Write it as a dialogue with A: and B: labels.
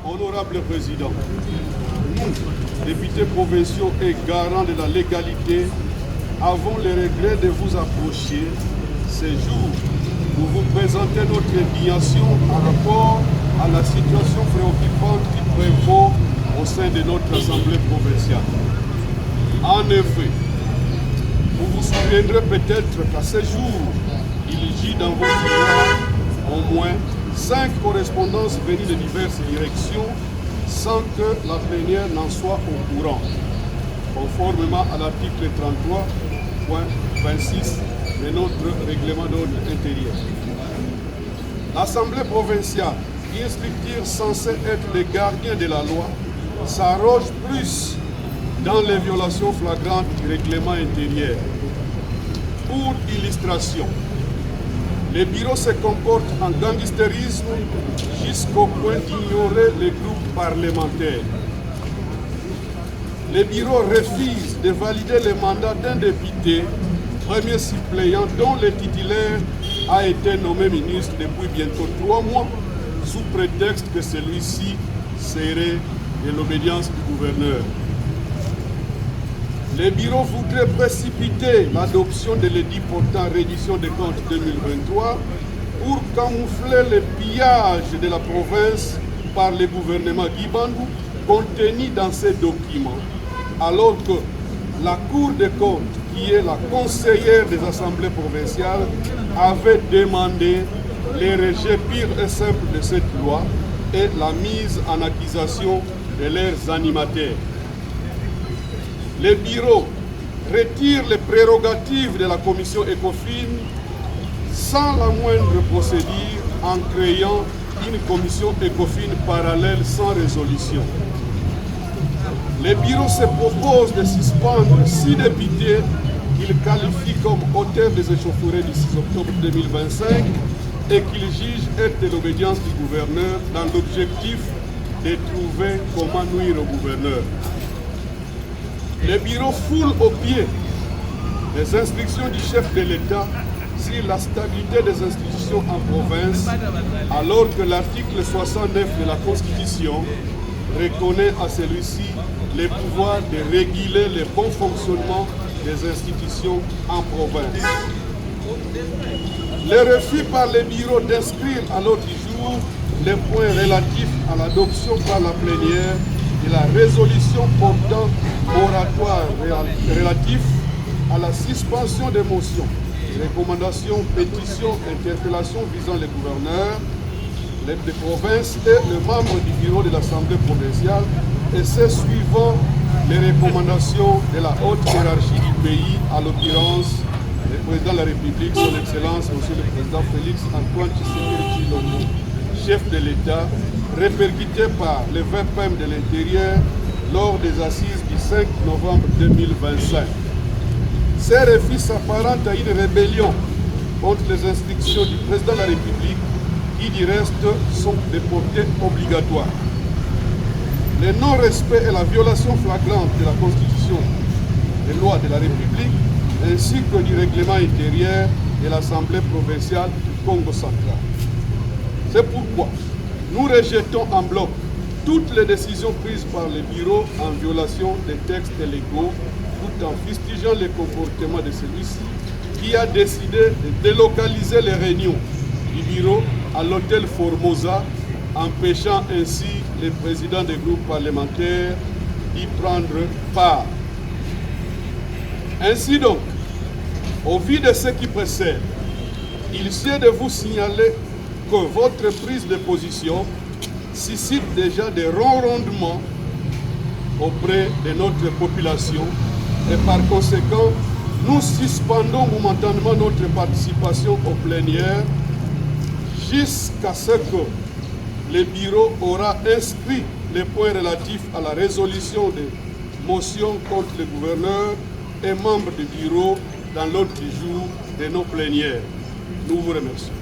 A: Honorable Président, nous, députés provinciaux et garants de la légalité, avons le regret de vous approcher ce jour pour vous présenter notre indignation par rapport à la situation préoccupante qui prévaut au sein de notre Assemblée provinciale. En effet, vous vous souviendrez peut-être qu'à ce jour, il gît dans vos tiroirs au moins 5 correspondances venues de diverses directions sans que la plénière n'en soit au courant, conformément à l'article 33.26 de notre règlement d'ordre intérieur. L'Assemblée provinciale, qui est structure censée être le gardien de la loi, s'arroge plus dans les violations flagrantes du règlement intérieur. Pour illustration, le bureau se comporte en gangstérisme jusqu'au point d'ignorer les groupes parlementaires. Le bureau refuse de valider le mandat d'un député, premier suppléant dont le titulaire a été nommé ministre depuis bientôt 3 mois, sous prétexte que celui-ci serait de l'obédience du gouverneur. Le bureau voudrait précipiter l'adoption de l'édit portant reddition des comptes 2023 pour camoufler le pillage de la province par le gouvernement Guy Bandou contenu dans ces documents, alors que la Cour des comptes, qui est la conseillère des assemblées provinciales, avait demandé le rejet pur et simple de cette loi et la mise en accusation de leurs animateurs. Le bureau retire les prérogatives de la commission ECOFIN sans la moindre procédure en créant une commission ECOFIN parallèle sans résolution. Le bureau se propose de suspendre 6 députés qu'il qualifie comme auteurs des échauffourées du 6 octobre 2025 et qu'il juge être de l'obédience du gouverneur dans l'objectif de trouver comment nuire au gouverneur. Le bureau foule aux pieds les instructions du chef de l'État sur la stabilité des institutions en province, alors que l'article 69 de la Constitution reconnaît à celui-ci le pouvoir de réguler le bon fonctionnement des institutions en province. Le refus par le bureau d'inscrire à l'ordre du jour les points relatifs à l'adoption par la plénière et la résolution portant moratoire relatif à la suspension des motions, recommandations, pétitions, interpellations visant les gouverneurs, les provinces et les membres du bureau de l'Assemblée provinciale, et c'est suivant les recommandations de la haute hiérarchie du pays, à l'occurrence le président de la République, son Excellence, Monsieur le Président Félix Antoine Tshisekedi Tshilombo, chef de l'État, répercuté par le 20 PM de l'Intérieur lors des assises du 5 novembre 2025. Ces refus s'apparentent à une rébellion contre les instructions du président de la République qui, du reste, sont de portée obligatoire. Le non-respect et la violation flagrante de la Constitution, des lois de la République, ainsi que du règlement intérieur de l'Assemblée provinciale du Congo central. C'est pourquoi nous rejetons en bloc toutes les décisions prises par le bureau en violation des textes légaux, tout en fustigeant les comportements de celui-ci qui a décidé de délocaliser les réunions du bureau à l'hôtel Formosa, empêchant ainsi les présidents des groupes parlementaires d'y prendre part. Ainsi donc, au vu de ce qui précède, il sied de vous signaler que votre prise de position suscite déjà des ronronnements auprès de notre population et par conséquent, nous suspendons momentanément notre participation aux plénières jusqu'à ce que le bureau aura inscrit les points relatifs à la résolution des motions contre le gouverneur et membres du bureau dans l'ordre du jour de nos plénières. Nous vous remercions.